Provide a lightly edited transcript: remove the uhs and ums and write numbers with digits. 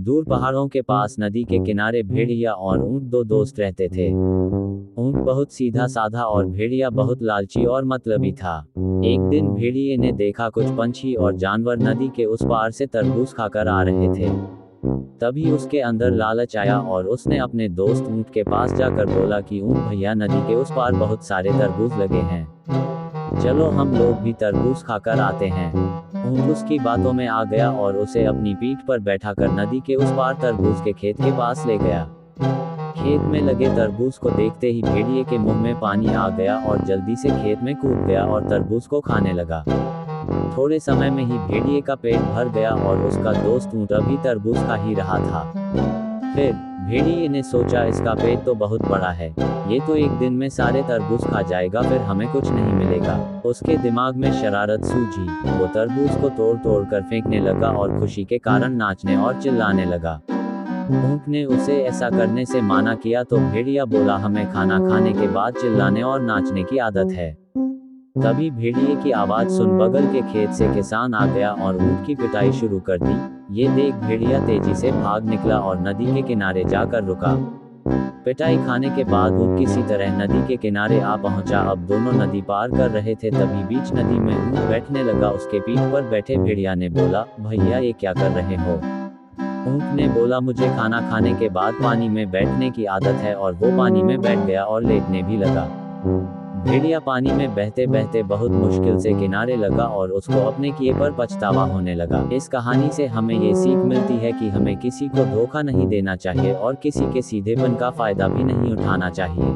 दूर पहाड़ों के पास नदी के किनारे भेड़िया और ऊंट दो दोस्त रहते थे। ऊंट बहुत सीधा साधा और भेड़िया बहुत लालची और मतलबी था। एक दिन भेड़िए ने देखा कुछ पंछी और जानवर नदी के उस पार से तरबूज खाकर आ रहे थे। तभी उसके अंदर लालच आया और उसने अपने दोस्त ऊंट के पास जाकर बोला कि ऊंट भैया, नदी के उस पार बहुत सारे तरबूज लगे हैं, चलो हम लोग भी तरबूज खाकर आते हैं। ऊंट उसकी बातों में आ गया और उसे अपनी पीठ पर बैठाकर नदी के उस पार तरबूज के खेत के पास ले गया। खेत में लगे तरबूज को देखते ही भेड़िए के मुंह में पानी आ गया और जल्दी से खेत में कूद गया और तरबूज को खाने लगा। थोड़े समय में ही भेड़िए का पेट भर गया और उसका दोस्त ऊंट अभी तरबूज खा ही रहा था। फिर भेड़िए ने सोचा, इसका पेट तो बहुत बड़ा है, ये तो एक दिन में सारे तरबूज खा जाएगा, फिर हमें कुछ नहीं मिलेगा। उसके दिमाग में शरारत सूझी, वो तरबूज को तोड़ तोड़ कर फेंकने लगा और खुशी के कारण नाचने और चिल्लाने लगा। ऊंट ने उसे ऐसा करने से माना किया तो भेड़िया बोला, हमें खाना खाने के बाद चिल्लाने और नाचने की आदत है। तभी भेड़िए की आवाज सुन बगल के खेत से किसान आ गया और ऊंट की पिटाई शुरू कर दी। ये देख भेड़िया तेजी से भाग निकला और नदी के किनारे जाकर रुका। पिटाई खाने के बाद ऊंट किसी तरह नदी के किनारे आ पहुंचा। अब दोनों नदी पार कर रहे थे, तभी बीच नदी में ऊंट बैठने लगा। उसके पीठ पर बैठे भेड़िया ने बोला, भैया ये क्या कर रहे हो? ऊंट ने बोला, मुझे खाना खाने के बाद पानी में बैठने की आदत है, और वो पानी में बैठ गया और लेटने भी लगा। भेड़िया पानी में बहते बहते बहुत मुश्किल से किनारे लगा और उसको अपने किए पर पछतावा होने लगा। इस कहानी से हमें ये सीख मिलती है कि हमें किसी को धोखा नहीं देना चाहिए और किसी के सीधेपन का फायदा भी नहीं उठाना चाहिए।